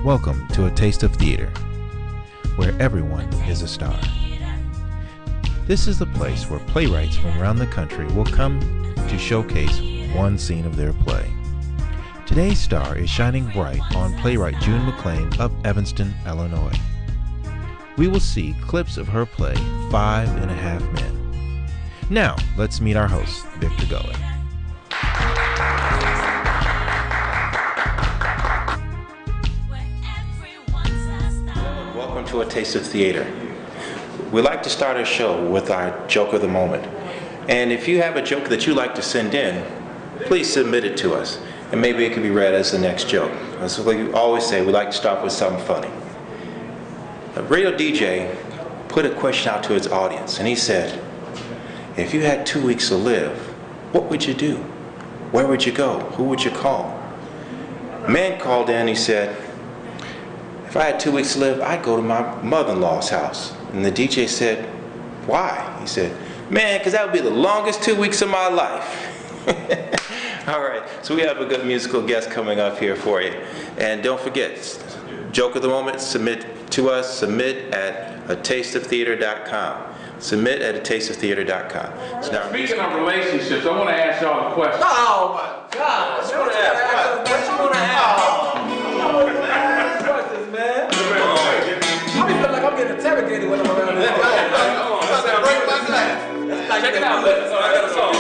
Welcome to A Taste of Theater, where everyone is a star. This is the place where playwrights from around the country will come to showcase one scene of their play. Today's star is shining bright on playwright June McClain of Evanston, Illinois. We will see clips of her play, 5½ Men. Now, let's meet our host, Victor Gulley. Welcome to A Taste of Theater. We like to start our show with our joke of the moment. And if you have a joke that you like to send in, please submit it to us. And maybe it can be read as the next joke. As we always say, we like to start with something funny. A radio DJ put a question out to his audience, and he said, if you had 2 weeks to live, what would you do? Where would you go? Who would you call? A man called in, he said, if I had 2 weeks to live, I'd go to my mother-in-law's house. And the DJ said, why? He said, man, because that would be the longest 2 weeks of my life. All right, so we have a good musical guest coming up here for you. And don't forget, joke of the moment, submit to us, submit at atasteoftheater.com. Submit at atasteoftheater.com. So now, speaking of relationships, I want to ask y'all a question. Oh my God! What you want to ask? What you want to ask? I want to ask questions, man. I be feeling like I'm getting interrogated when I'm around this. Break my glass. Check it out. I got a song.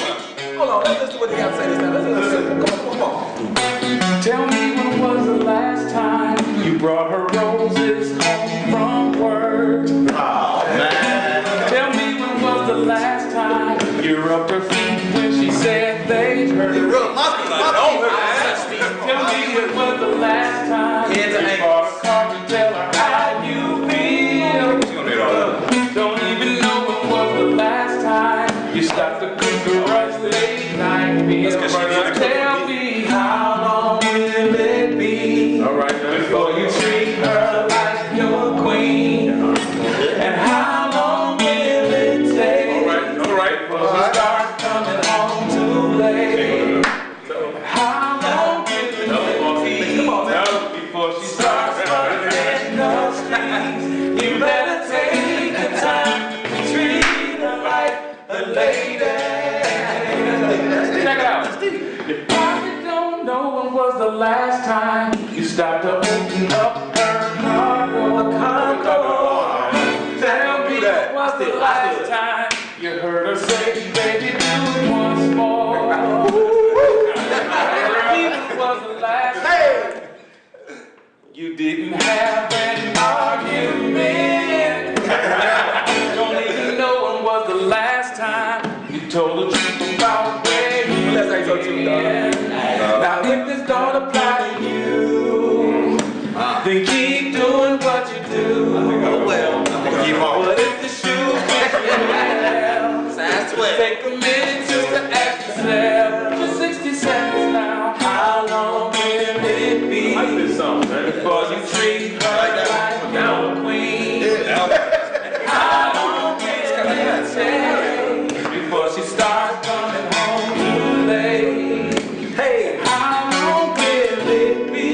Hold on, let's listen to what they got to say this time. Let's listen. Come on. Tell me when was the last time you brought her roses home from work? Oh man. Tell me when was the last time you rubbed her feet when she said they hurt? Tell me when was the last time you bought a card to tell her how you feel? Don't even know when was the last time you stopped to cook a rush late night meal. Tell me how long will it be before you treat her like your queen? And how long will it take before she starts coming home too late? How long will it take before she starts running the streets? You better take the time to treat her like a lady. Check it out. You probably don't know when was the last time you stopped to open up her cargo. Tell me when was the last time you heard her say, baby, do it once more? When was the last time you didn't have an argument? Don't even know when was the last time you told the truth about where you been. Now if this don't apply to you, then keep doing what you do. But if the shoe fits you well, take a minute just to ask yourself, just 60 seconds now, how long will it be before you treat her like your queen? And how long will it take before she starts coming home too late? Hey, how long will it be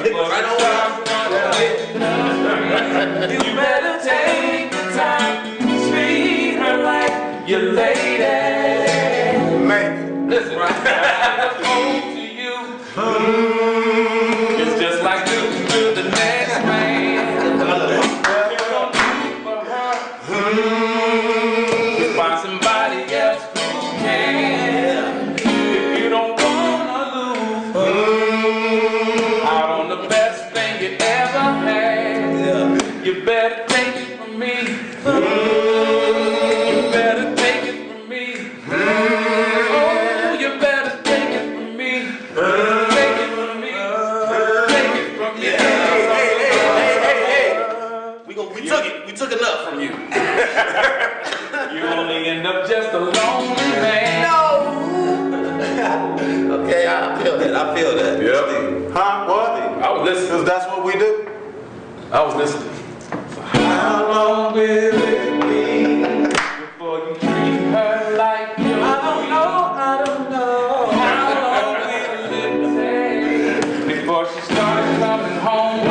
before she starts running with you? You better take the time to treat her like your lady. Man, listen, I have a phone to you. It's just like looking to the next man. You don't do it for her. Find somebody else who can. If you don't wanna lose out on the best thing you ever had, you better take it from me. You better take it from me. Oh, you better take it from me. Take it from me. Take it from me. Hey. We took enough from you. You only end up just a lonely man. No. Okay, I feel that. Yep. Huh? What? I was listening. Because that's what we do. I was listening. How long will it be before you treat her like your queen? I don't know. How long will it take before she starts coming home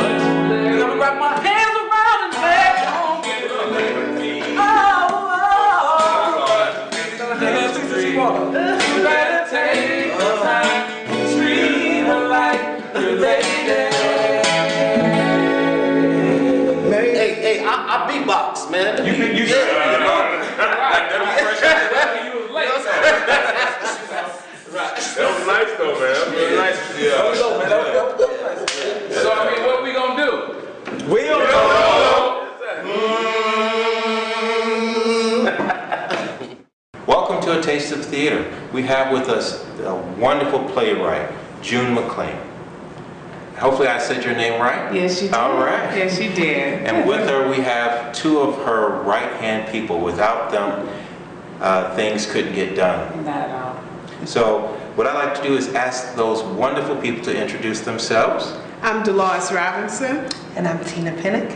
man. You said you was late. That was nice though, man. That was really nice. That was dope, man. That was nice. So I mean, what we gonna do? We don't know. Welcome to A Taste of Theater. We have with us a wonderful playwright, June McClain. Hopefully I said your name right? Yes, you did. All right. Yes, you did. And with her we have two of her right-hand people. Without them, things couldn't get done. Not at all. So what I like to do is ask those wonderful people to introduce themselves. I'm Dolores Robinson. And I'm Tina Pinnock.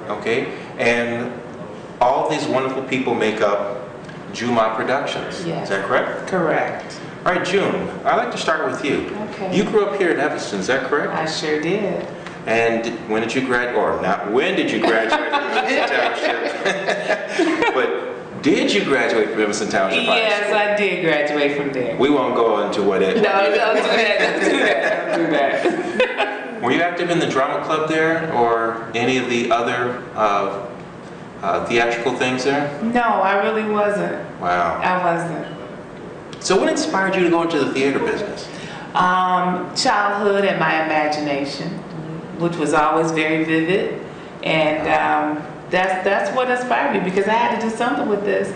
Okay, and all these wonderful people make up June Productions. Yes. Is that correct? Correct. All right, June, I'd like to start with you. Okay. You grew up here in Evanston, is that correct? I sure did. And when did you graduate, or not when did you graduate from Evanston Township? But did you graduate from Evanston Township High Yes, School? I did graduate from there. We won't go into what it. No, don't do that. Don't do that. Don't do that. Were you active in the drama club there, or any of the other theatrical things there? No, I really wasn't. Wow. I wasn't. So what inspired you to go into the theater business? Childhood and my imagination, which was always very vivid, and that's what inspired me, because I had to do something with this.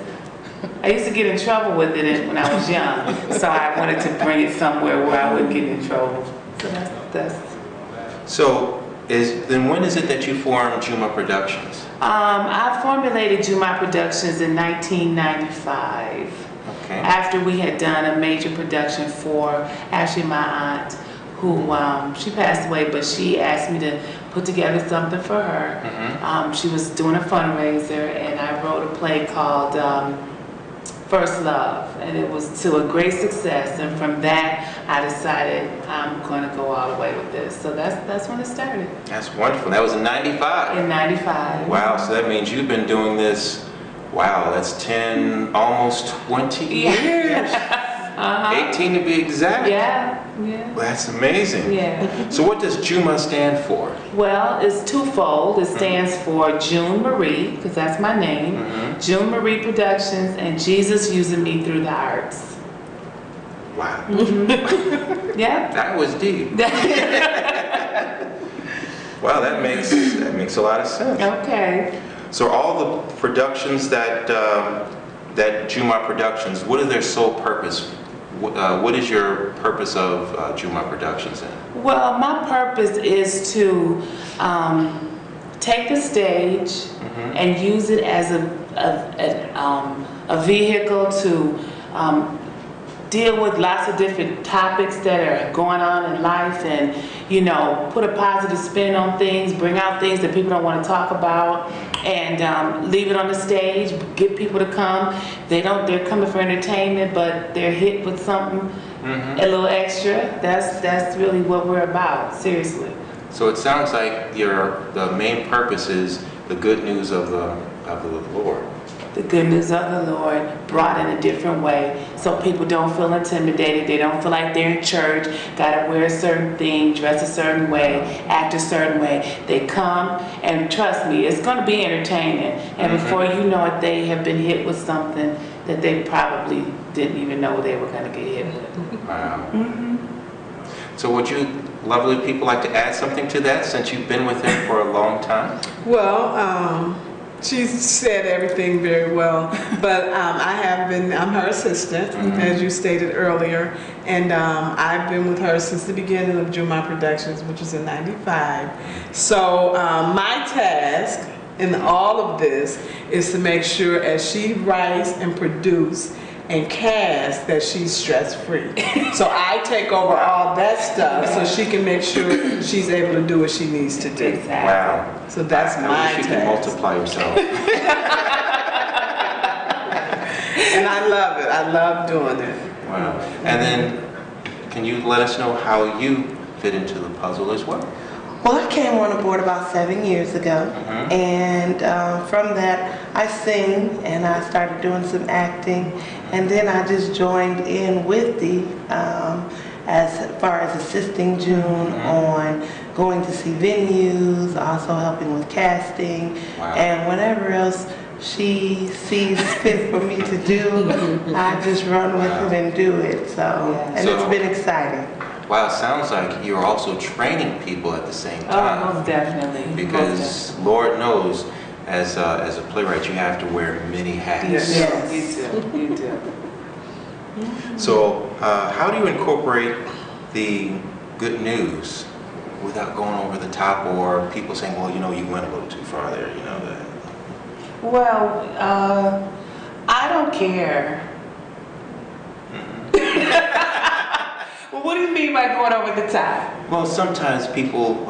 I used to get in trouble with it when I was young, so I wanted to bring it somewhere where I wouldn't get in trouble. So that's. So then when is it that you formed June Productions? I formulated June Productions in 1995. Okay. After we had done a major production for actually my aunt, who she passed away, but she asked me to put together something for her. Mm-hmm. She was doing a fundraiser, and I wrote a play called First Love, and it was to a great success. And from that, I decided I'm going to go all the way with this. So that's when it started. That's wonderful. That was in 95. In 95. Wow, so that means you've been doing this, wow, that's 10, almost 20 years. 18 to be exact. Yeah. Well, that's amazing. Yeah. So what does Juma stand for? Well, it's twofold. It stands for June Marie, because that's my name. June Marie Productions, and Jesus Using Me Through the Arts. Wow. Yeah. That was deep. Wow, that makes a lot of sense. Okay. So all the productions that Juma Productions, what is their sole purpose? What is your purpose of Juma Productions in? Well, my purpose is to take the stage and use it as a vehicle to deal with lots of different topics that are going on in life, and put a positive spin on things, bring out things that people don't want to talk about, and leave it on the stage, get people to come. They're coming for entertainment, but they're hit with something a little extra. That's really what we're about, seriously. So it sounds like the main purpose is the good news of the Lord. The good news of the Lord brought in a different way, so people don't feel intimidated. They don't feel like they're in church, gotta wear a certain thing, dress a certain way, act a certain way. They come, and trust me, it's gonna be entertaining. And before you know it, they have been hit with something that they probably didn't even know they were gonna get hit with. Wow. So would you lovely people like to add something to that, since you've been with him for a long time? Well, she said everything very well, but I'm her assistant, as you stated earlier, and I've been with her since the beginning of June Productions, which was in '95. So my task in all of this is to make sure, as she writes and produces and cast, that she's stress-free. So I take over all that stuff so she can make sure she's able to do what she needs to do. Exactly. Wow. So that's I my wish you could task. multiply yourself. And I love it. I love doing it. Wow. And then, can you let us know how you fit into the puzzle as well? Well, I came on board about 7 years ago, and from that I sing, and I started doing some acting, and then I just joined in with the as far as assisting June on going to see venues, also helping with casting, Wow. and whatever else she sees fit for me to do, I just run with it and do it. So, and it's been exciting. Wow, it sounds like you're also training people at the same Oh, time. most definitely. Because Lord knows, as a playwright, you have to wear many hats. Yes, you do. So, how do you incorporate the good news without going over the top, or people saying, well, you know, you went a little too far there, you know that? Well, I don't care. Well, what do you mean by going over the top? Well, sometimes people,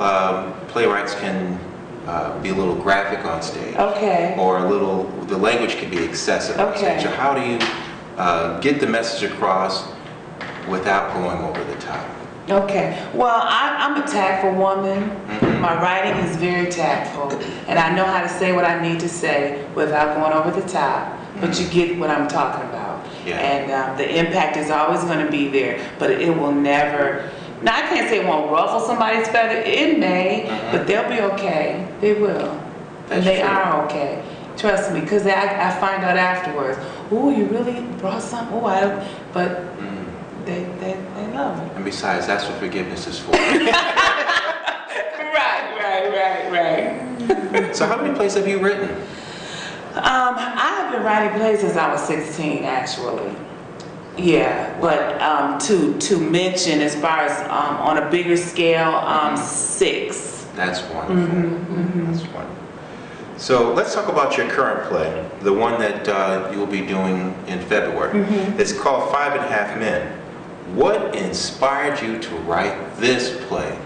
playwrights can be a little graphic on stage. Okay. Or the language can be excessive on Okay. stage. So how do you get the message across without going over the top? Okay. Well, I'm a tactful woman. My writing is very tactful, and I know how to say what I need to say without going over the top. But you get what I'm talking about. Yeah. And the impact is always going to be there, but it will never. Now, I can't say it won't ruffle somebody's feather. It may, but they'll be okay. They will. That's And they true. are okay. Trust me, because I find out afterwards, ooh, you really brought something? Ooh, but they love it. And besides, that's what forgiveness is for. Right. So how many plays have you written? I have been writing plays since I was 16, actually. Yeah, but to mention as far as on a bigger scale, 6. That's wonderful. That's wonderful. So let's talk about your current play, the one that you will be doing in February. It's called 5½ Men. What inspired you to write this play?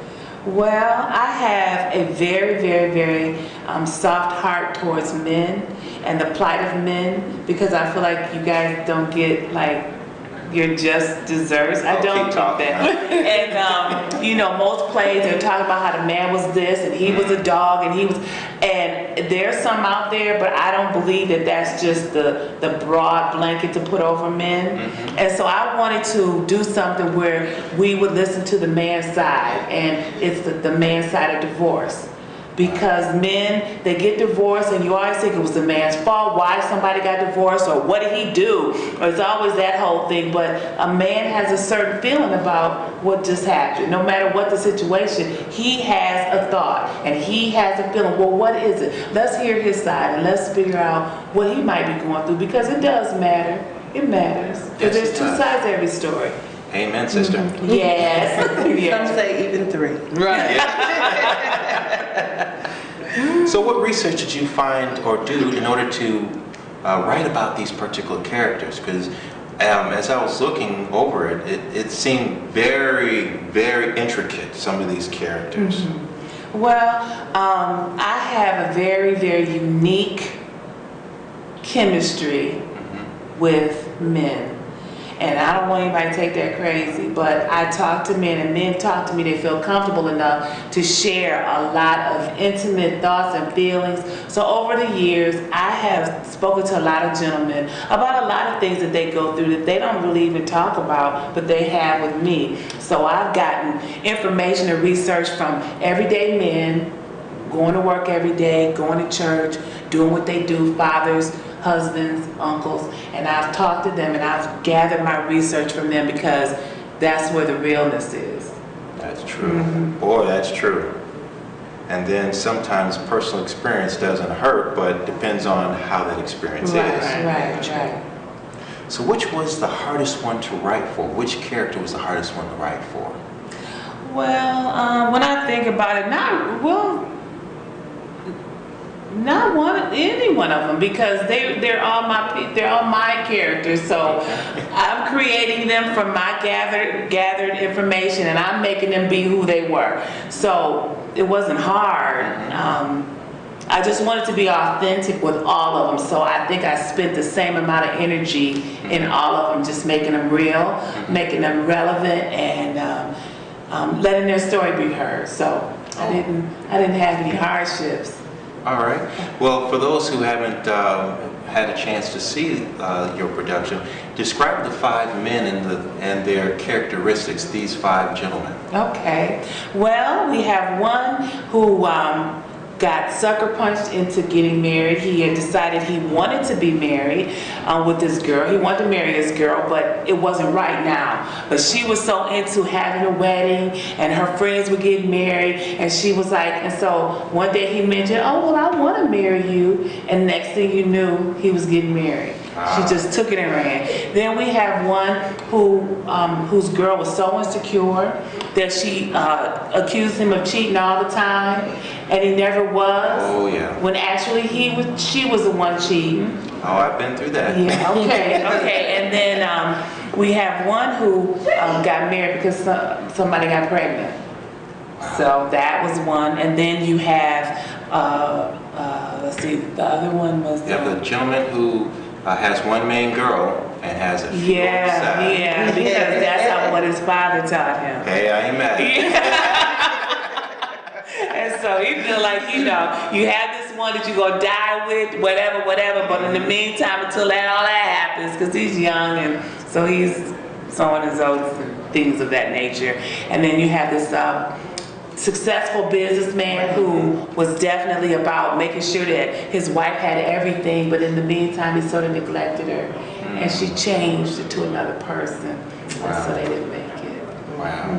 Well, I have a very soft heart towards men and the plight of men, because I feel like you guys don't get like your just desserts. I don't keep get talking. that. And you know, most plays they're talking about how the man was this and he was a dog and there's some out there, but I don't believe that that's just the broad blanket to put over men. And so I wanted to do something where we would listen to the man's side, and it's the man's side of divorce. Because men, they get divorced and you always think it was the man's fault, why somebody got divorced, or what did he do? Or it's always that whole thing. But a man has a certain feeling about what just happened. No matter what the situation, he has a thought and he has a feeling. Well, what is it? Let's hear his side and let's figure out what he might be going through, because it does matter. It matters. Because there's 2 sides to every story. Amen, sister. Yes. Some say even 3. So what research did you find or do in order to write about these particular characters? Because as I was looking over it seemed very intricate, some of these characters. Well, I have a very unique chemistry with men. And I don't want anybody to take that crazy, but I talk to men, and men talk to me. They feel comfortable enough to share a lot of intimate thoughts and feelings. So over the years, I have spoken to a lot of gentlemen about a lot of things that they go through that they don't really even talk about, but they have with me. So I've gotten information and research from everyday men, going to work every day, going to church, doing what they do, fathers, husbands, uncles, and I've talked to them and I've gathered my research from them, because that's where the realness is. That's true. Boy, that's true. And then sometimes personal experience doesn't hurt, but depends on how that experience is. Right. So which was the hardest one to write for? Which character was the hardest one to write for? Well, when I think about it, not any one of them, because they're all my characters. So I'm creating them from my gathered information, and I'm making them be who they were. So it wasn't hard. I just wanted to be authentic with all of them. So I think I spent the same amount of energy in all of them, just making them real, making them relevant, and letting their story be heard. So I didn't have any hardships. All right. Well, for those who haven't had a chance to see your production. Describe the 5 men and their characteristics, these 5 gentlemen. Okay. Well, we have one who got sucker punched into getting married. He had decided he wanted to be married with this girl. He wanted to marry this girl, but it wasn't right now. But she was so into having a wedding, and her friends were getting married, and she was like, and so one day he mentioned, oh, well, I want to marry you. And next thing you knew, he was getting married. She just took it and ran. Then we have one whose girl was so insecure that she accused him of cheating all the time, and he never was. Oh yeah. When actually she was the one cheating. Oh, I've been through that. Yeah. Okay. And then we have one who got married because somebody got pregnant. So that was one. And then you have let's see, the other one was. You have a gentleman who has one main girl and has a few on the side. Yeah, because that's what his father taught him. Hey, I ain't mad. And so he feel like, you have this one that you're going to die with, whatever, but in the meantime, until all that happens, because he's young, and so he's sowing his oats and things of that nature. And then you have this successful businessman who was definitely about making sure that his wife had everything, but in the meantime, he sort of neglected her, and she changed into another person, and so they didn't make it. Wow.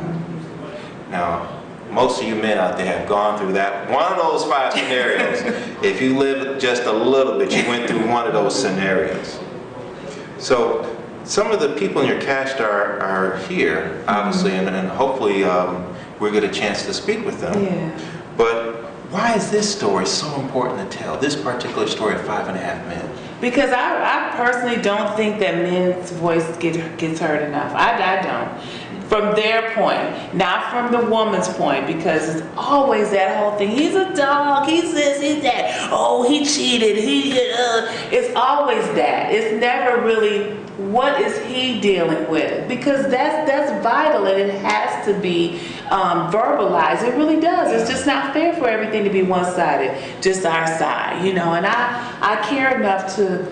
Now, most of you men out there have gone through that, one of those 5 scenarios. If you live just a little bit, you went through one of those scenarios. So some of the people in your cast are here, obviously, and hopefully we'll get a chance to speak with them. Yeah. But why is this story so important to tell, this particular story of 5.5 Men? Because I personally don't think that men's voice gets heard enough. I don't. From their point, not from the woman's point, because it's always that whole thing. He's a dog, he's this, he's that. Oh, he cheated, it's always that. It's never really, what is he dealing with? Because that's vital, and it has to be verbalized. It really does. It's just not fair for everything to be one-sided, just our side, And I care enough to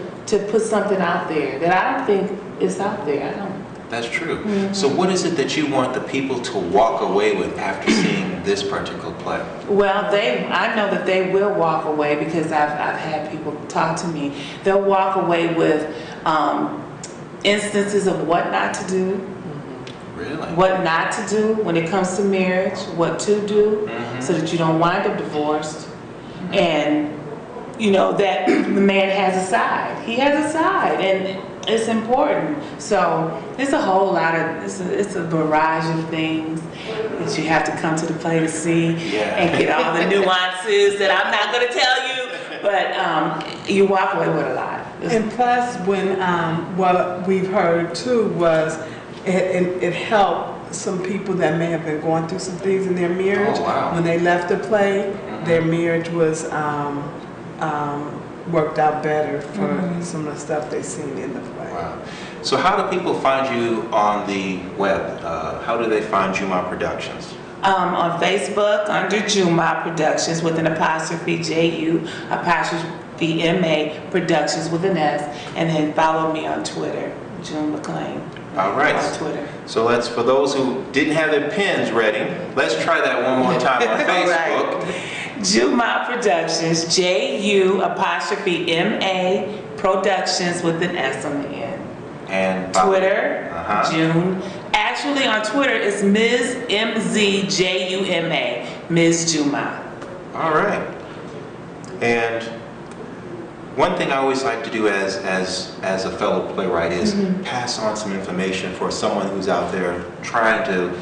put something out there that I don't think is out there. I don't. That's true. So what is it that you want the people to walk away with after seeing this particular play? Well, I know that they will walk away, because I've had people talk to me. They'll walk away with instances of what not to do. Really? What not to do when it comes to marriage, what to do so that you don't wind up divorced. And that the man has a side. He has a side, and it's important. So it's a whole lot of, it's a barrage of things that you have to come to the play to see and get all the nuances that I'm not going to tell you, but you walk away with a lot. And plus, when what we've heard too was it helped some people that may have been going through some things in their marriage. Oh, wow. When they left the play, their marriage was worked out better for some of the stuff they've seen in the play. Wow. So how do people find you on the web? How do they find Juma Productions? On Facebook under Juma Productions with an apostrophe, J-U apostrophe M-A Productions with an S, and then follow me on Twitter, June McClain. All right. On Twitter. So for those who didn't have their pens ready, let's try that one more time on Facebook. Right. Juma Productions, J-U apostrophe M-A Productions with an S on the end. And Twitter, June. Actually, on Twitter, it's Ms. M-Z-J-U-M-A, Ms. Juma. All right. And one thing I always like to do as a fellow playwright is pass on some information for someone who's out there trying to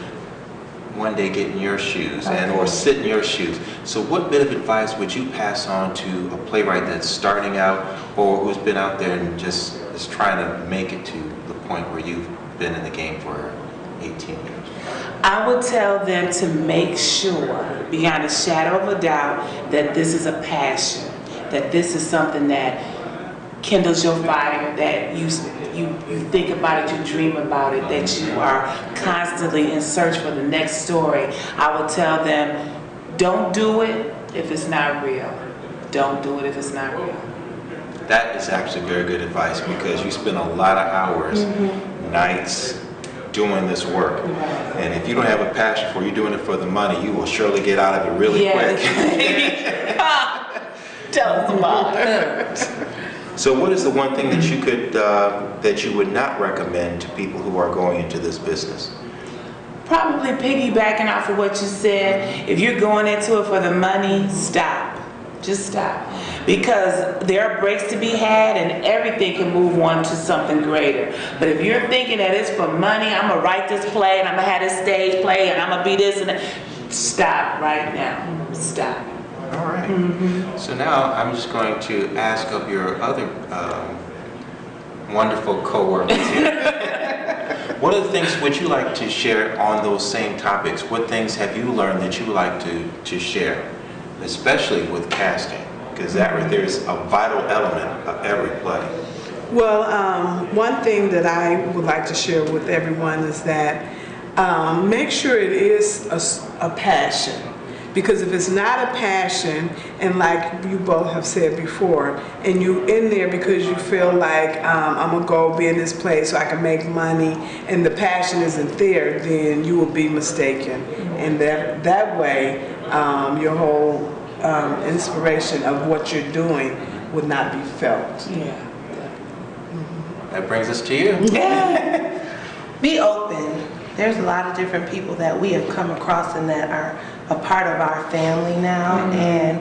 one day get in your shoes or sit in your shoes. So what bit of advice would you pass on to a playwright that's starting out or who's been out there and just is trying to make it to the point where you've been in the game for 18 years? I would tell them to make sure, beyond a shadow of a doubt, that this is a passion, that this is something that kindles your fire, that you think about it, you dream about it, that you are constantly in search for the next story. I would tell them, don't do it if it's not real. Don't do it if it's not real. That is actually very good advice because you spend a lot of hours, nights, doing this work. And if you don't have a passion for it, you're doing it for the money, you will surely get out of it really quick. Tell us about it. So what is the one thing that you could, that you would not recommend to people who are going into this business? Probably piggybacking off of what you said, if you're going into it for the money, stop. Just stop. Because there are breaks to be had and everything can move on to something greater. But if you're thinking that it's for money, I'm going to write this play and I'm going to have this stage play and I'm going to be this and that, stop right now. Stop. All right. So now I'm just going to ask of your other wonderful co-workers here. What other things would you like to share on those same topics? What things have you learned that you would like to share, especially with casting? Because that right there is a vital element of every play. Well, one thing that I would like to share with everyone is that make sure it is a passion. Because if it's not a passion, and like you both have said before, and you in there because you feel like I'm gonna go be in this place so I can make money, and the passion isn't there, then you will be mistaken. And that way, your whole inspiration of what you're doing would not be felt. Yeah. That brings us to you. Be open. There's a lot of different people that we have come across and that are a part of our family now, and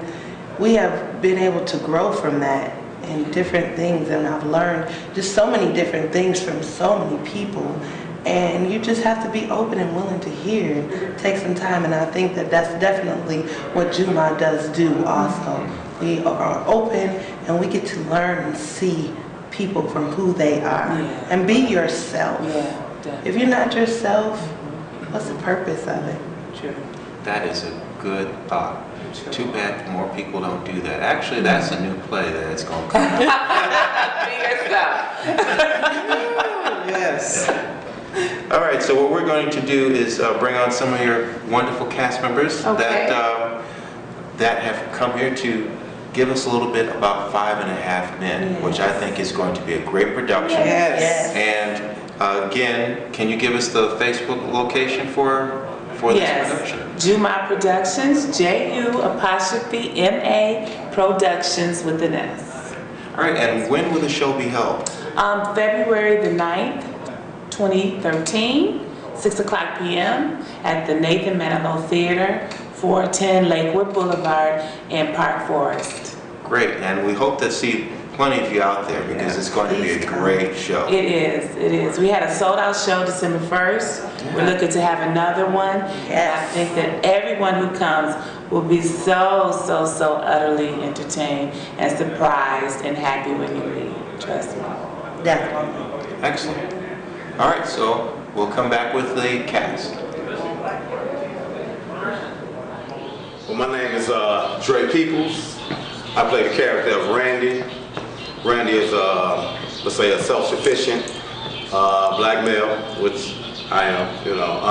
we have been able to grow from that in different things, and I've learned just so many different things from so many people, and you just have to be open and willing to hear and take some time, and I think that that's definitely what Juma does do also. We are open and we get to learn and see people from who they are, and be yourself. If you're not yourself, what's the purpose of it? True. That is a good thought. Too bad more people don't do that. Actually, that's a new play that's going to come out. Be yourself. Yes. All right, so what we're going to do is bring on some of your wonderful cast members that have come here to give us a little bit about 5.5 Men, which I think is going to be a great production. Yes. And again, can you give us the Facebook location for this production? Juma Productions, JU_MA Productions with an S. All right, and when will the show be held? February the 9th, 2013, 6:00 p.m. at the Nathan Manilow Theater, 410 Lakewood Boulevard in Park Forest. Great, and we hope to see plenty of you out there because it's going to be a great show. It is. We had a sold-out show December 1st. We're looking to have another one. And I think that everyone who comes will be so utterly entertained and surprised and happy when you leave. Trust me. Definitely. Excellent. All right, so we'll come back with the cast. Well, my name is Dre Peoples. I play the character of Randy. Randy is, let's say, a self-sufficient black male, which I am, you know.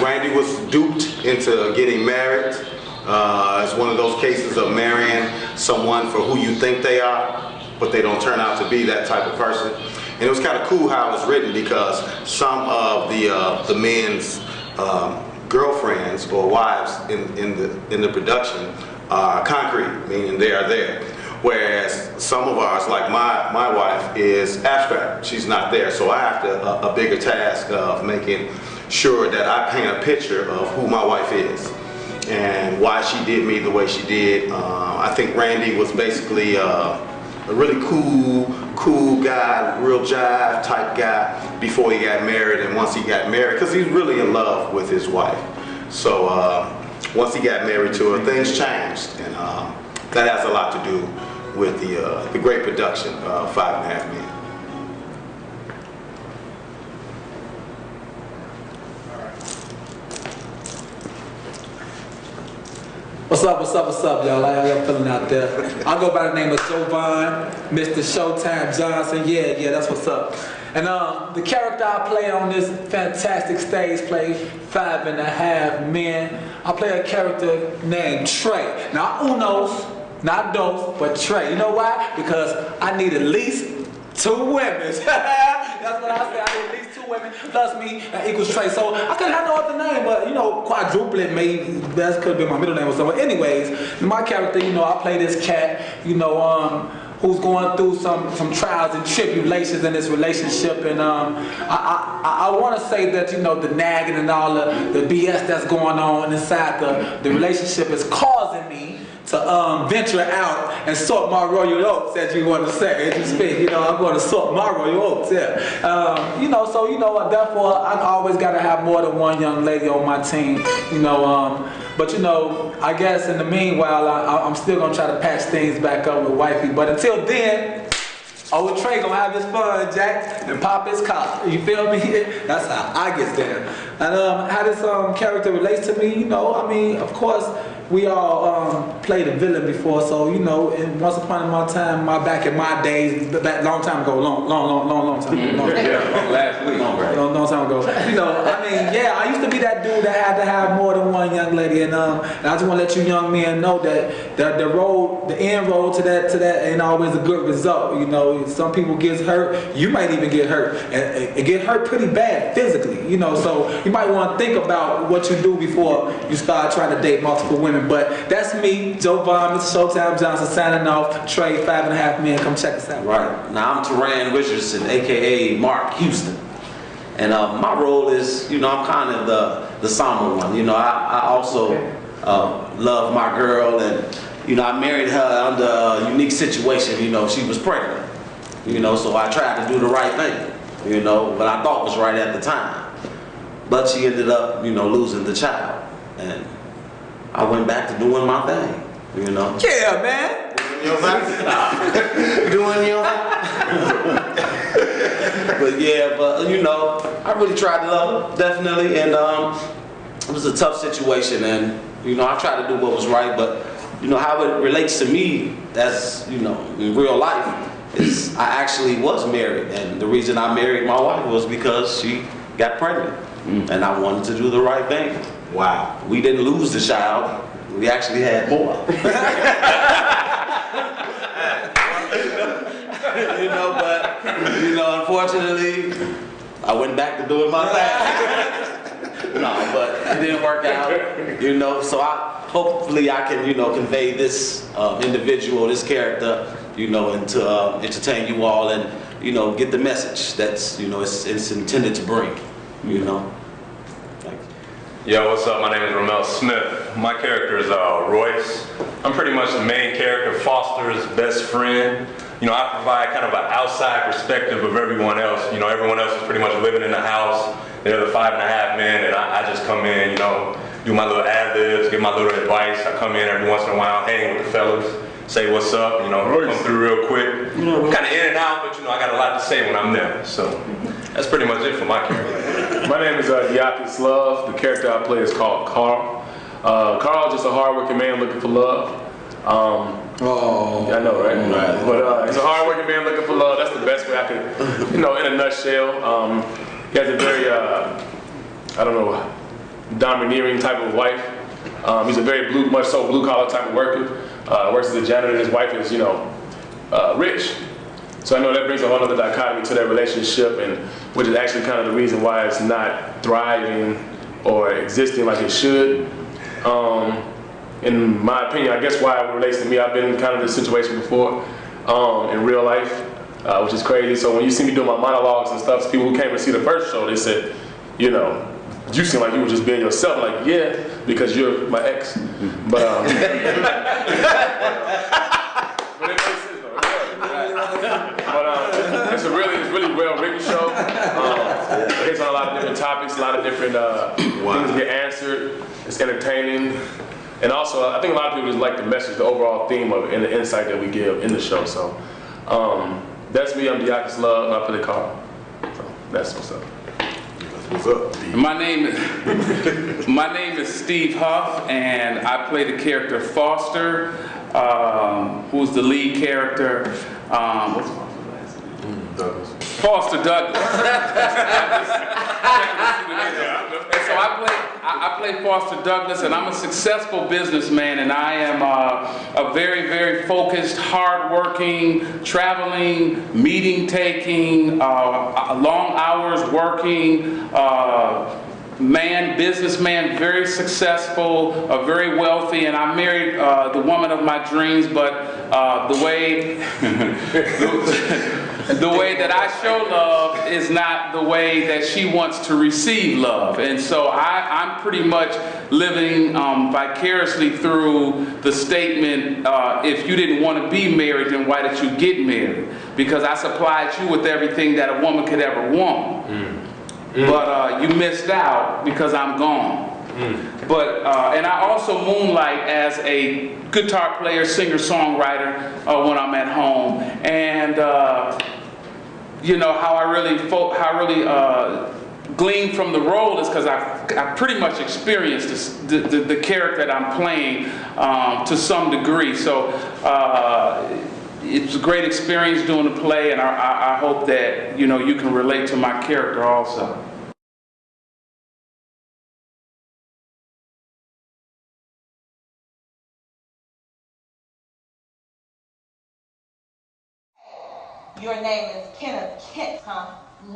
Randy was duped into getting married. It's one of those cases of marrying someone for who you think they are, but they don't turn out to be that type of person. And it was kind of cool how it was written because some of the men's girlfriends or wives in the production are concrete, meaning they are there. Whereas some of ours, like my wife, is abstract. She's not there. So I have a bigger task of making sure that I paint a picture of who my wife is and why she did me the way she did. I think Randy was basically a really cool guy, real jive type guy before he got married, and once he got married, because he was really in love with his wife. So once he got married to her, things changed, and that has a lot to do with the great production of 5.5 Men. What's up, y'all? How y'all feeling out there? I go by the name of Jovan, Mr. Showtime Johnson. Yeah, that's what's up. And the character I play on this fantastic stage play, 5.5 Men, I play a character named Trey. Now, unos, not dose, but Trey. You know why? Because I need at least 2 women. That's what I said. I need at least 2 women plus me equals Trey. So I couldn't have no other name, but you know, quadruplet maybe that could have been my middle name or something. Anyways, my character, you know, I play this cat, you know, who's going through some trials and tribulations in this relationship, and I want to say that, you know, the nagging and all the BS that's going on inside the relationship is causing me to venture out and sort my royal oats, as you want to say, as you speak. You know, I'm going to sort my royal oats, yeah. You know, so, you know, therefore, I always got to have more than one young lady on my team, you know. But, you know, I guess in the meanwhile, I'm still going to try to patch things back up with wifey. But until then, with Trey gonna have his fun, Jack, and pop his collar. You feel me? That's how I get there. And how this character relates to me, you know, I mean, of course, we all played a villain before, so, you know, and once upon a time, back in my days, long time ago, long time ago. Last week. Long time ago. You know, I mean, yeah, I used to be that dude that had to have more than one young lady, and I just want to let you young men know that the end road to that ain't always a good result. You know, some people get hurt, you might even get hurt, and get hurt pretty bad physically. You know, so you might want to think about what you do before you start trying to date multiple women. But that's me, Joe Vaughn, Mr. Showtime Johnson, signing off. Trey, 5.5 Men, come check us out. Right. Now I'm Teran Richardson, aka Mark Houston. And my role is, you know, I'm kind of the somber one. You know, I also love my girl, and, you know, I married her under a unique situation. You know, she was pregnant. You know, so I tried to do the right thing, you know, what I thought was right at the time. But she ended up, you know, losing the child. And I went back to doing my thing, you know. Yeah, man. Doing your But yeah, but you know, I really tried to love her, definitely, and it was a tough situation, and you know, I tried to do what was right, but you know how it relates to me, as you know, in real life, is I actually was married, and the reason I married my wife was because she got pregnant, and I wanted to do the right thing. Wow. We didn't lose the child. We actually had more. You know, but, you know, unfortunately, I went back to doing my thing. No, but it didn't work out, you know, so hopefully I can, you know, convey this individual, this character, you know, and to entertain you all and, you know, get the message that's, you know, it's intended to bring, you know. Yo, what's up? My name is Ramel Smith. My character is Royce. I'm pretty much the main character, Foster's best friend. You know, I provide kind of an outside perspective of everyone else. You know, everyone else is pretty much living in the house. They're the 5.5 Men, and I just come in, you know, do my little ad-libs, give my little advice. I come in every once in a while, hang with the fellas, say what's up, you know, come through real quick. Kind of in and out, but, you know, I got a lot to say when I'm there. So that's pretty much it for my character. My name is Diakis Love. The character I play is called Carl. Carl is just a hardworking man looking for love. I know, right? But he's a hardworking man looking for love. That's the best way I could, you know, in a nutshell. He has a very, I don't know, domineering type of wife. He's a very much so blue collar type of worker. Works as a janitor, and his wife is, you know, rich. So I know that brings a whole other dichotomy to their relationship, and which is actually kind of the reason why it's not thriving or existing like it should. In my opinion, I guess why it relates to me, I've been in kind of this situation before in real life, which is crazy. So when you see me doing my monologues and stuff, people who came to see the first show, they said, you know, you seem like you were just being yourself. I'm like, yeah, because you're my ex. But it's a really well-written show. It hits on a lot of different topics, a lot of different things get answered. It's entertaining. And also, I think a lot of people just like the message, the overall theme of it, and the insight that we give in the show. So that's me. I'm Diakis Love, and I play Carl. So that's what's up. What's up? My name is Steve Huff, and I play the character Foster, who's the lead character. What's Douglas. Foster Douglas. And so I I play Foster Douglas, and I'm a successful businessman, and I am a very, very focused, hard-working, traveling, meeting-taking, long hours working, businessman, very successful, very wealthy, and I married the woman of my dreams, but the way the way that I show love is not the way that she wants to receive love. And so I'm pretty much living vicariously through the statement, if you didn't want to be married, then why did you get married? Because I supplied you with everything that a woman could ever want. But you missed out because I'm gone. But and I also moonlight as a guitar player, singer, songwriter when I'm at home. And you know how I really glean from the role is because I pretty much experienced the character that I'm playing to some degree. So it's a great experience doing the play, and I hope that you can relate to my character also. Your name is Kenneth Kent, huh?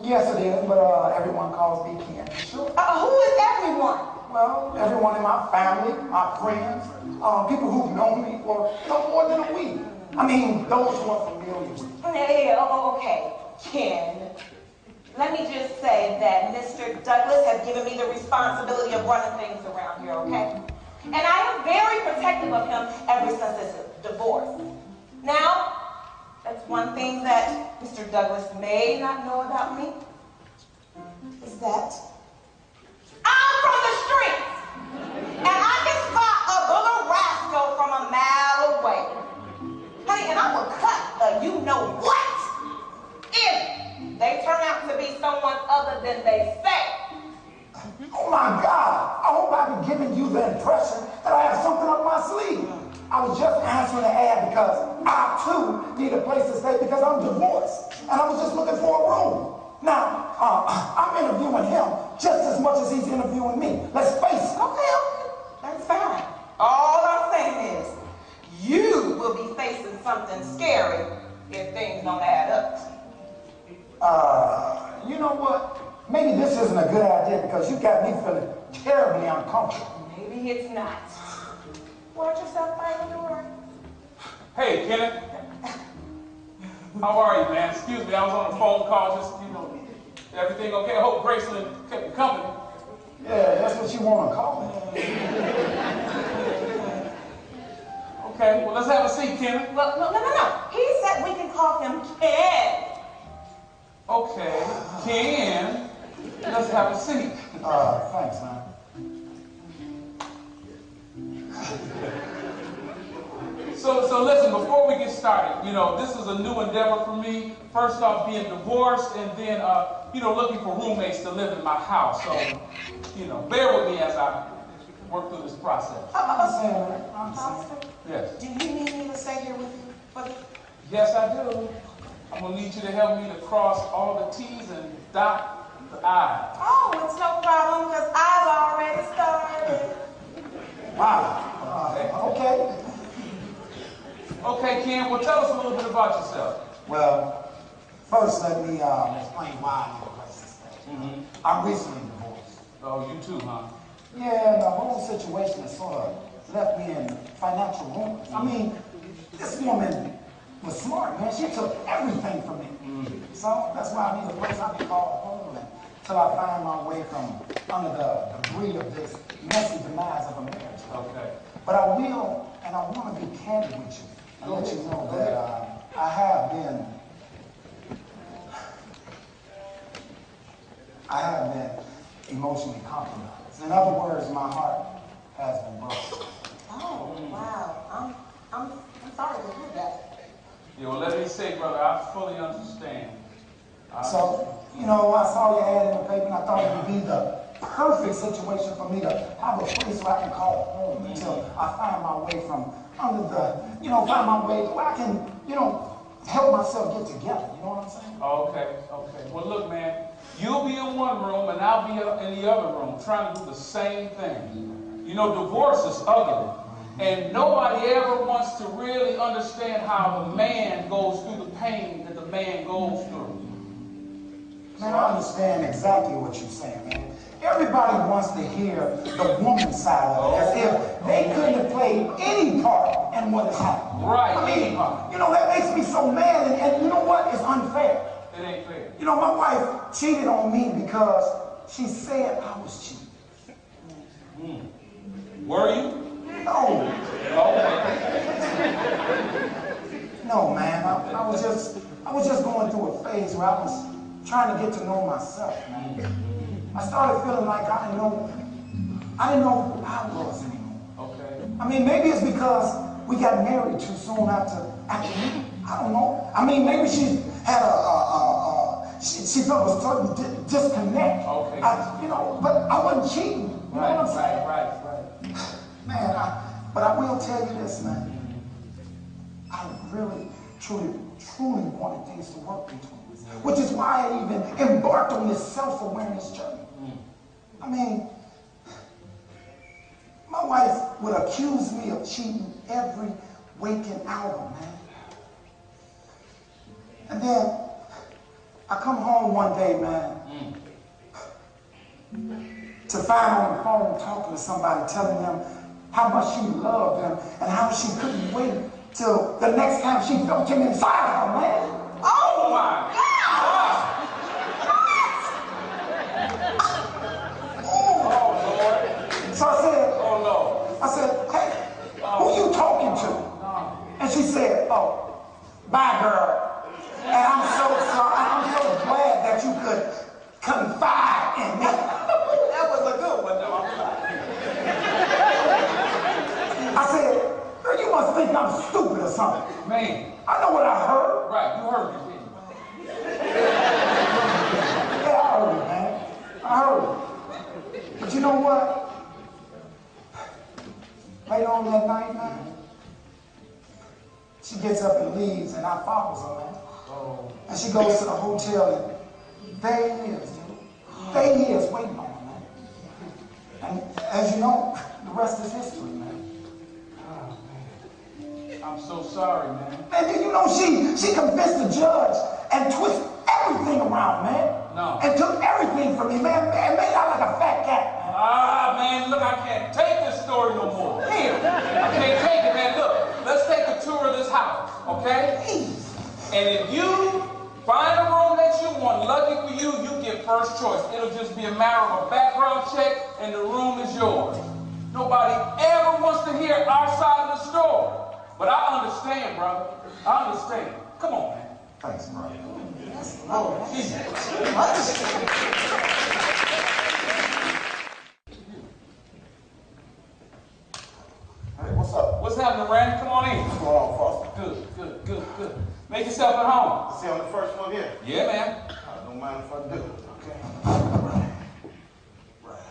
Yes, it is, but everyone calls me Ken. Sure. Who is everyone? Well, everyone in my family, my friends, people who've known me for more than a week. I mean, those who are familiar with me. Okay, Ken. Let me just say that Mr. Douglas has given me the responsibility of running things around here, okay? And I am very protective of him ever since this divorce. Now, that's one thing that Mr. Douglas may not know about me, is that I'm from the streets, and I can spot a booger rascal from a mile away. Honey, and I will cut you-know-what if they turn out to be someone other than they say. Oh my God, I hope I haven't given you the impression that I have something up my sleeve. I was just answering the ad because I too need a place to stay because I'm divorced and I was just looking for a room. Now, I'm interviewing him just as much as he's interviewing me. Let's face it. Okay, that's fine. All I'm saying is you will be facing something scary if things don't add up. You know what? Maybe this isn't a good idea because you got me feeling terribly uncomfortable. Maybe it's not. Watch yourself by the door. Hey, Kenneth. How are you, man? Excuse me, I was on a phone call, just, everything okay? I hope Graceland kept you company. Yeah, that's what you want to call me. Okay, well, let's have a seat, Kenneth. Well, no. He said we can call him Ken. Okay, Ken. Let's have a seat. Thanks, man. So listen, before we get started, this is a new endeavor for me. First off, being divorced, and then, looking for roommates to live in my house. So, bear with me as I work through this process. Yes. Do you need me to stay here with you for this? Yes, I do. I'm going to need you to help me to cross all the T's and dot the I's. Oh, it's no problem, because I've already started. Wow. Okay. Okay, Ken, well, tell us a little bit about yourself. Well, first let me explain why I need a place to stay. I'm recently divorced. Oh, you too, huh? Yeah, the whole situation has sort of left me in financial ruin. I mean, this woman was smart, man. She took everything from me. So that's why I need a place I can call home until I find my way from under the greed of this messy demise of a marriage. Okay. But I will, and I want to be candid with you and let you know that I have been emotionally compromised. In other words, my heart has been broken. Oh, wow. I'm sorry to hear that. Yeah, well, let me say, brother, I fully understand. So, I saw your ad in the paper and I thought it would be the perfect situation for me to have a place where I can call home until I find my way from under the, find my way where I can, help myself get together. You know what I'm saying? Okay. Well, look, man, You'll be in one room and I'll be in the other room trying to do the same thing. You know, divorce is ugly. And nobody ever wants to really understand how the man goes through the pain that the man goes through. Man, I understand exactly what you're saying, man. Everybody wants to hear the woman's side of it, as if they couldn't have played any part in what has happened. Right, I any mean, part. you know, that makes me so mad, and you know what? It's unfair. It ain't fair. You know, my wife cheated on me because she said I was cheating. Were you? No. Okay. No, man. I was just going through a phase where I was trying to get to know myself, man. I started feeling like I didn't know who I was anymore. Okay. I mean, maybe it's because we got married too soon after me. I don't know. I mean, maybe she had she felt a certain disconnect. Okay. You know, but I wasn't cheating. You know what I'm saying? Right. Man, but I will tell you this, man. I really, truly wanted things to work between us, which is why I even embarked on this self-awareness journey. I mean, my wife would accuse me of cheating every waking hour, man. And then I come home one day, man, to find on the phone talking to somebody, telling them how much she loved him and how she couldn't wait till the next time she felt him inside of her, man. Oh my God! So I said, Oh no. I said, hey, who you talking to? And she said, oh, bye, girl. And I'm so sorry. I'm so glad that you could confide in me. That was a good one, though. I'm sorry. I said, girl, you must think I'm stupid or something. Man. I know what I heard. Right, you heard it, didn't Yeah, I heard it, man. I heard it. But you know what? Later on that night, man, she gets up and leaves, and I follows her, man. Oh. And she goes to the hotel, and there he is, dude. There he is, waiting on her, man. And as you know, the rest is history, man. Oh, man. I'm so sorry, man. Man, did you know she convinced the judge and twisted everything around, man? No. And took everything from me, man, and made out like a fat cat, man. Ah, man, look, I can't take this story no more. Here. I can't take it, man. Look, let's take a tour of this house, okay? And if you find a room that you want, lucky for you, you get first choice. It'll just be a matter of a background check, and the room is yours. Nobody ever wants to hear our side of the story. But I understand, brother. I understand. Come on, man. Thanks, brother. Oh, Jesus. Hey, what's up? What's happening, Randy? Come on in. What's going on, Foster? Good. Make yourself at home. See, I'm the first one here. Yeah, man. I don't mind if I do. Okay. Right.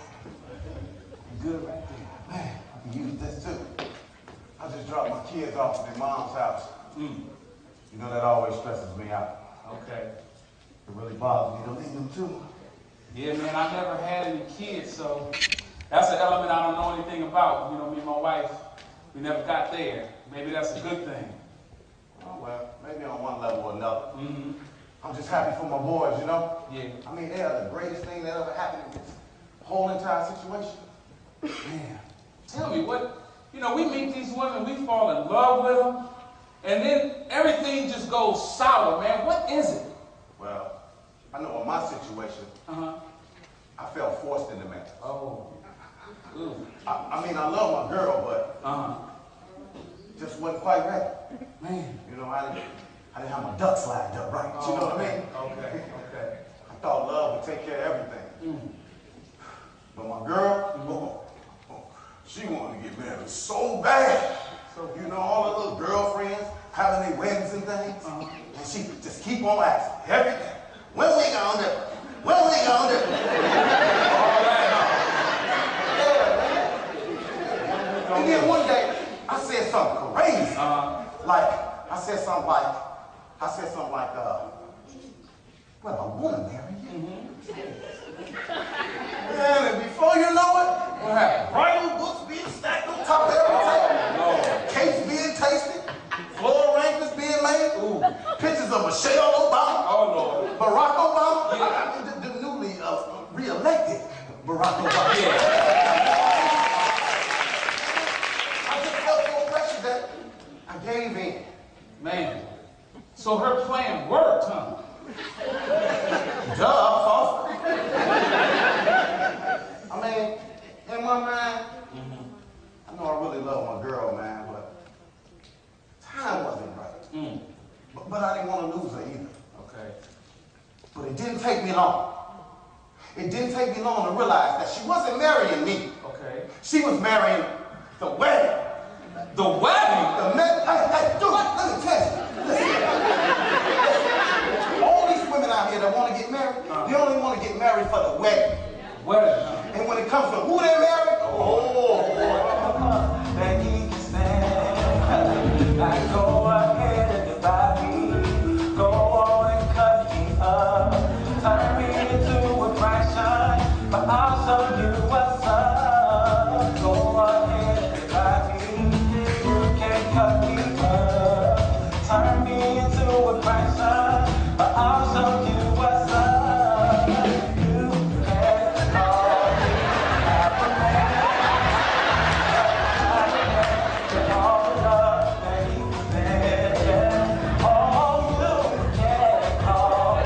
Good right there. Man, I can use this too. I just dropped my kids off at their mom's house. You know, that always stresses me out. Okay. It really bothers me to leave them too. Yeah, man, I never had any kids, so that's an element I don't know anything about. You know, me and my wife, we never got there. Maybe that's a good thing. Oh, well, maybe on one level or another. I'm just happy for my boys, you know? Yeah. I mean, they are the greatest thing that ever happened in this whole entire situation. Man, tell me what, you know, we meet these women, we fall in love with them, and then everything just goes sour, man. What is it? Well, I know in my situation, I felt forced into marriage. Oh. Ooh. I mean, I love my girl, but just wasn't quite ready. Man. You know, I didn't have my ducks lined up right. You know what I mean? Okay. I thought love would take care of everything. But my girl, she wanted to get married so bad. So, you know, all the little girlfriends having their weddings and things. And she just keep on asking every day, when we gonna do it? When we gonna do it? And then one day, I said something crazy. I said something like, well, I want to marry you. Man, and before you know it, What happened? writing books being stacked on top of every table, cakes being tasted, floor arrangements being made, pictures of Michelle Obama, Barack Obama, the newly re-elected Barack Obama. I just felt so pressure that I gave in. Man, so her plan worked, huh? Duh, Foster. I mean, in my mind, I know I really love my girl, man, but time wasn't right. But I didn't want to lose her either. Okay. But it didn't take me long. It didn't take me long to realize that she wasn't marrying me. Okay. She was marrying the wedding. The wedding? Hey, dude, let me tell you. Listen. All these women out here that want to get married, they only want to get married for the wedding. Wedding, And when it comes to who they marry, oh boy. Go ahead and divide me. Go on and cut me up. Turn me into a fraction, but I'll show you what's up. Go ahead and divide me. You can cut me up. Turn me into a fraction, but I'll show you what's up. You can call me half a man. All the love that you spend, yeah. Oh, you can call me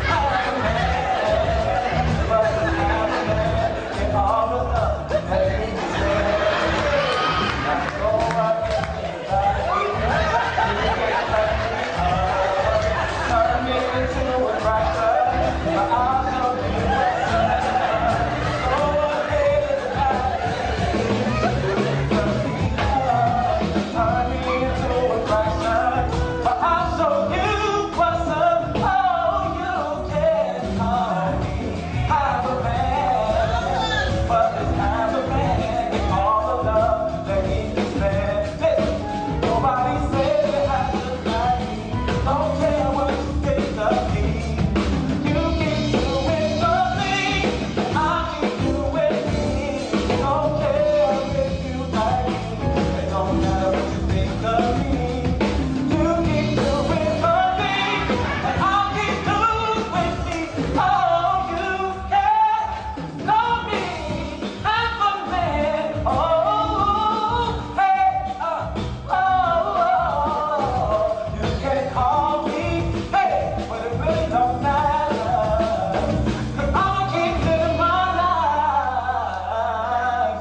half a man. But half a man, get all the love that you spend. Now go up and divide me. You can cut me up. Turn me into a writer, but I'll show you what's up. Go ahead and divide me. Turn me into a fraction, but I'll show you what's up. Oh, you can call me half a man, but this half a man get all the love that he can spend. Listen, nobody said you have to like me. Don't care what you think of me. You keep doing something, I'll keep doing me. Don't care if you like me. It don't matter what you think of me. You keep doing something, and I'll keep doing me. Oh, you can call me half a man. Oh, hey, you can call me, hey, but it really don't matter. 'Cause I'ma keep living my life.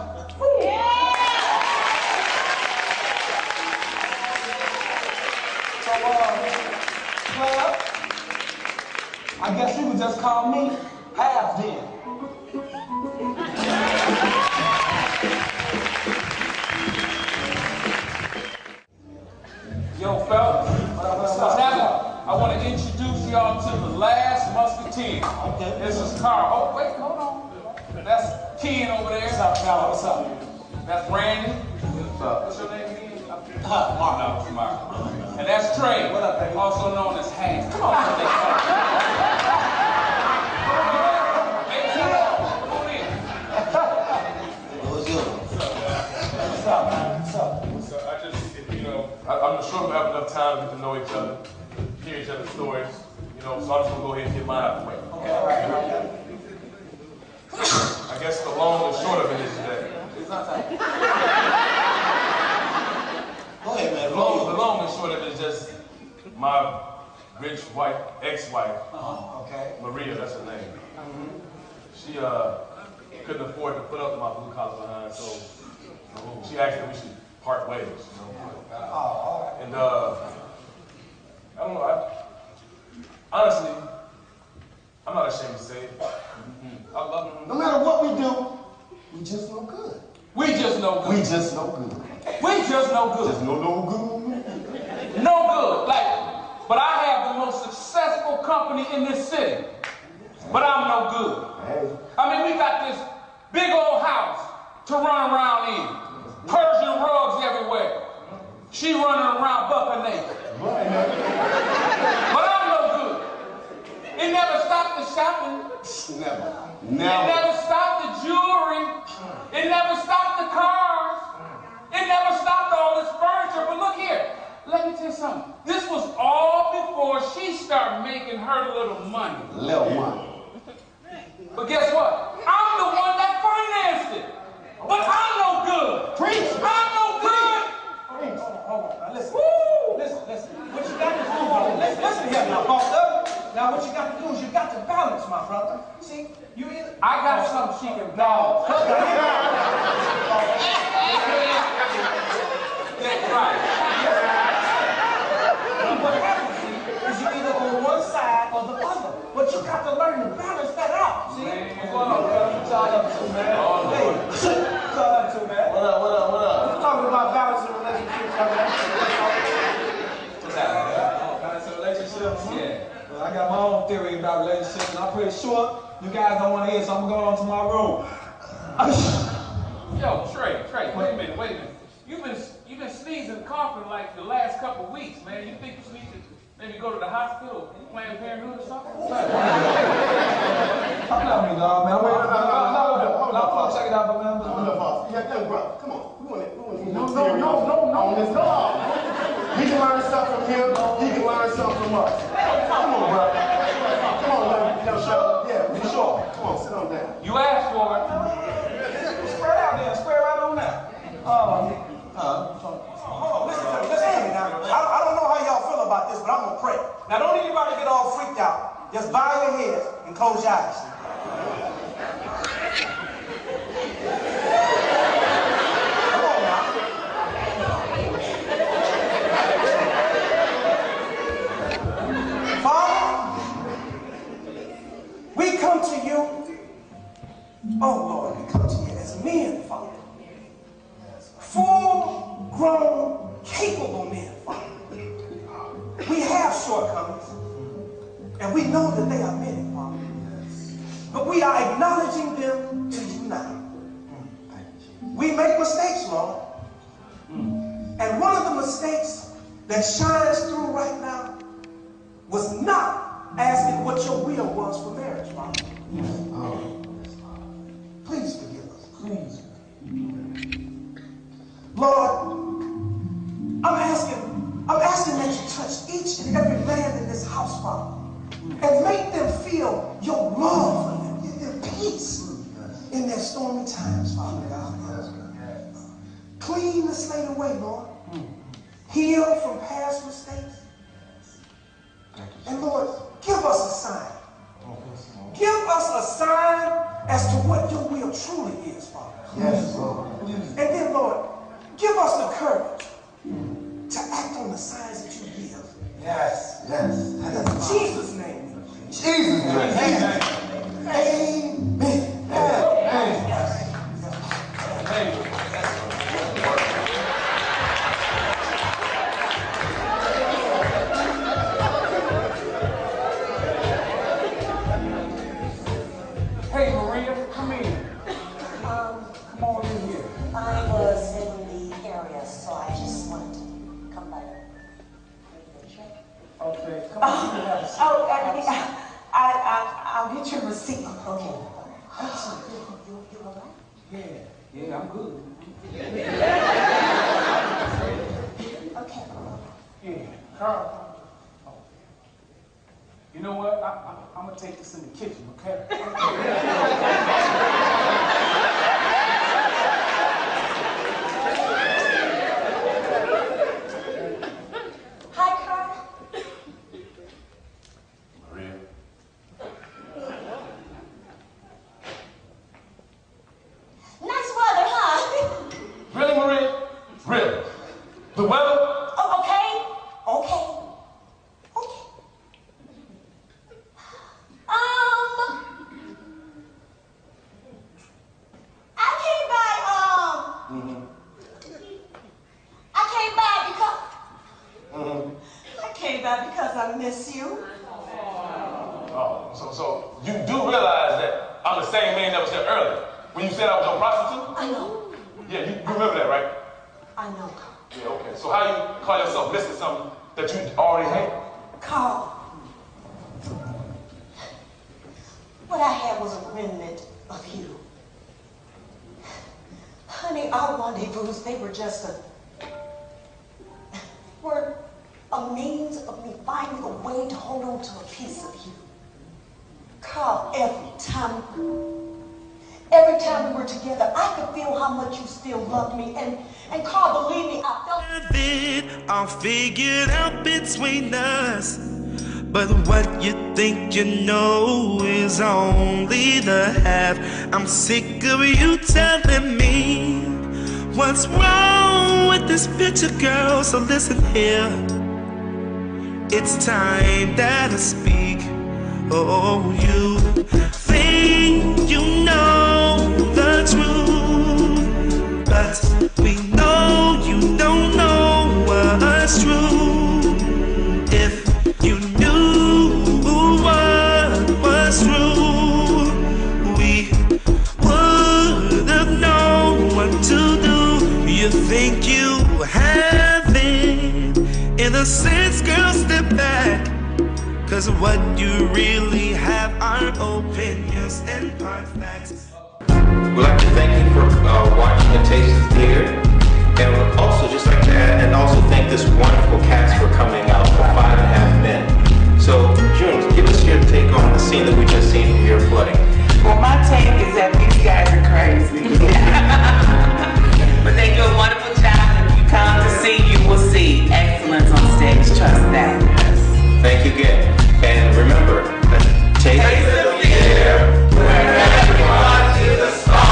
So, well, I guess you would just call me half then. Yo, fellas, what's happening? I want to introduce y'all to the last musketeer. This is Carl. Oh, wait, hold on. That's Ken over there. What's up, fella? What's up? That's Randy. What's your name again? Mark. No, it's Mark. And that's Trey. What up, baby? Also known as Hank. Come on, man. What's up, man? What's up? So I just, I'm sure we'll have enough time to get to know each other, hear each other's stories, so I'm just gonna go ahead and get mine out of the way. Okay, all right. I guess the long and short of it is that. Go ahead, man. The long and short of it is just my rich wife, ex-wife, Okay. Maria, that's her name. She couldn't afford to put up my blue collar behind, so she asked that we should part ways. And I don't know. Honestly, I'm not ashamed to say it. I love her. No matter what we do, we just no good. We just no good. We just no good. We just no good. Just no good. No good. But I have the most successful company in this city. But I'm no good. Hey. I mean, we got this big old house to run around in. Persian rugs everywhere. She running around buck naked. But I'm no good. It never stopped stopped the shopping. Never. It never stopped the jewelry. It never stopped the cars. It never stopped all this furniture. But look here. Let me tell you something. This was all before she started making her little money. Little money. But guess what? I'm the one that financed it. But I'm no good. Preach. I'm no good. Preach. Hold on. Now listen. Listen. What you got to do, listen here now, Pastor. Now what you got to do is you got to balance, my brother. See, you either... I got something she can balance. That's right. What happens is you either on one side or the other. But you got to learn to balance that out. See? What's going on, bro? What y'all up to, man? Hey, what y'all up to, man? What up? We're talking about balancing relationships. What's happening? Balancing relationships? Yeah. Well, I got my own theory about relationships, and I'm pretty sure you guys don't want to hear, so I'm going to go on to my room. Yo, Trey, wait a minute. You've been sneezing and coughing like the last couple of weeks, man. You think you need to maybe go to the hospital, Planned Parenthood or something? Stop playing me, dog, man. No, check it out, but man. Yeah, bro, come on. No. He can learn stuff from him. He can learn something from us. Come on, bro. Come on, show. Yeah, for sure. Come on, sit on down. You asked for it. Spread out there. Spread right on now. Hold on. Listen to me now. I don't know how y'all feel about this, but I'm going to pray. Now, don't anybody get all freaked out. Just bow your heads and close your eyes. Come on now. Father, we come to you. Oh, Lord, we come to you as men, Father. Full-grown, capable men, Father. We have shortcomings, and we know that they are many, Father. But we are acknowledging them to you now. We make mistakes, Lord. And one of the mistakes that shines through right now was not asking what your will was for marriage, Father. Please forgive us. Please. Lord, I'm asking that you touch each and every man in this house, Father, and make them feel your love for them, give them peace in their stormy times, Father God. Clean the slate away, Lord. Heal from past mistakes. And Lord, give us a sign. Give us a sign as to what your will truly is, Father. Yes, Lord. And then, Lord, give us the courage to act on the signs that you give. Yes. In Jesus' name. Jesus' name. Amen. Hey, Maria, come in. Come on in here. I was in the area, so I just wanted to come by. Okay, come on. I'll get your receipt. Okay. You all right? Yeah, I'm good. Okay. Yeah, Carl. You know what? I'm gonna take this in the kitchen, okay? Hi, Carl. Maria. Nice weather, huh? Really, Maria? Really? The weather? Oh, okay. I came by because I miss you. Oh, so you do realize that I'm the same man that was here earlier when you said I was your prostitute? I know. Yeah, you remember that, right? I know, Carl. Yeah, okay. So how you call yourself missing something that you already had? Carl, what I had was a remnant of you. Honey, our rendezvous, they were just a means of me finding a way to hold on to a piece of you. Carl, every time we were together, I could feel how much you still loved me. And Carl, believe me, I felt it all figured out between us. But what you think you know is only the half. I'm sick of you telling me what's wrong with this picture, girl. So listen here, it's time that I speak. Oh, you think you know the truth, but we know you don't know what's true. If you knew what was true, we would have known what to do. You think you have it, in a sense, girl, step back. Cause what you really have are opinions and part facts. We'd like to thank you for watching A Taste of Theater. And we'd also just like to add and also thank this wonderful cast for coming out for 5.5 Men. So, June, give us your take on the scene that we just seen here flooding. Well, my take is that these guys are crazy. But they do a wonderful job. If you come to see, you will see excellence on stage. Trust that. Thank you again. And remember, Taste of Theater, where everyone is a star.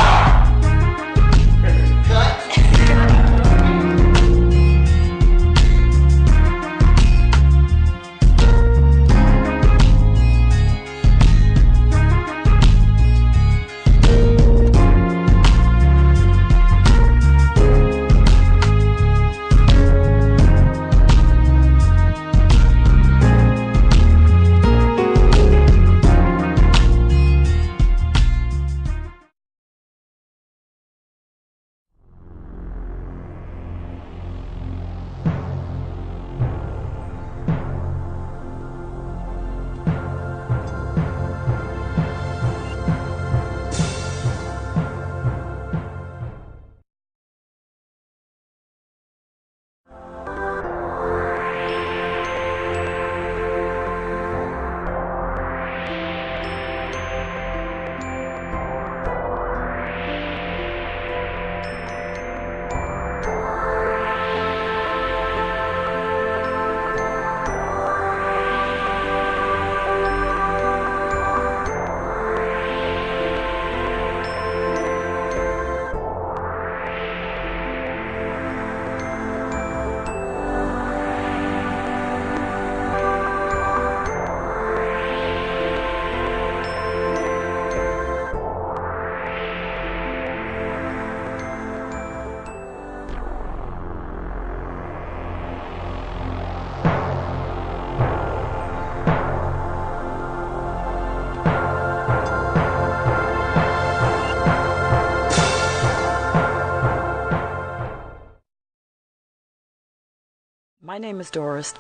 My name is Doris,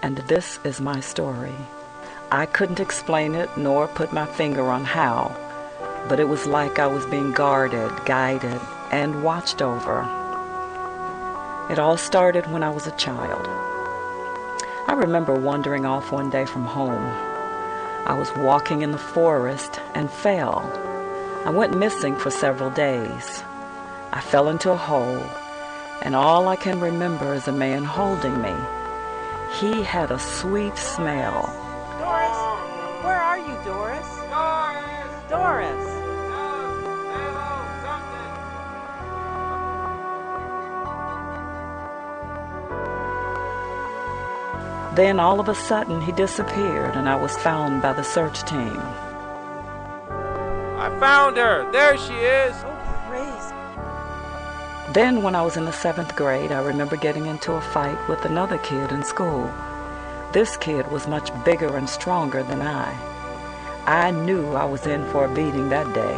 and this is my story. I couldn't explain it nor put my finger on how, but it was like I was being guarded, guided, and watched over. It all started when I was a child. I remember wandering off one day from home. I was walking in the forest and fell. I went missing for several days. I fell into a hole, and all I can remember is a man holding me. He had a sweet smell. Doris, where are you, Doris? Doris! Then all of a sudden he disappeared, and I was found by the search team. I found her! There she is! Then when I was in the 7th grade, I remember getting into a fight with another kid in school. This kid was much bigger and stronger than I. I knew I was in for a beating that day.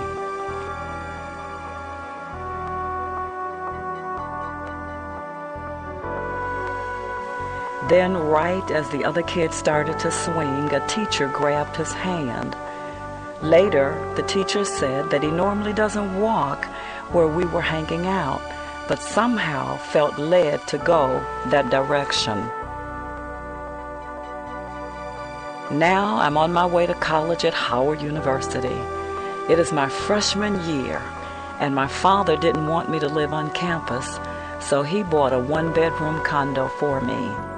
Then right as the other kid started to swing, a teacher grabbed his hand. Later, the teacher said that he normally doesn't walk where we were hanging out, but somehow felt led to go that direction. Now I'm on my way to college at Howard University. It is my freshman year, and my father didn't want me to live on campus, so he bought a one-bedroom condo for me.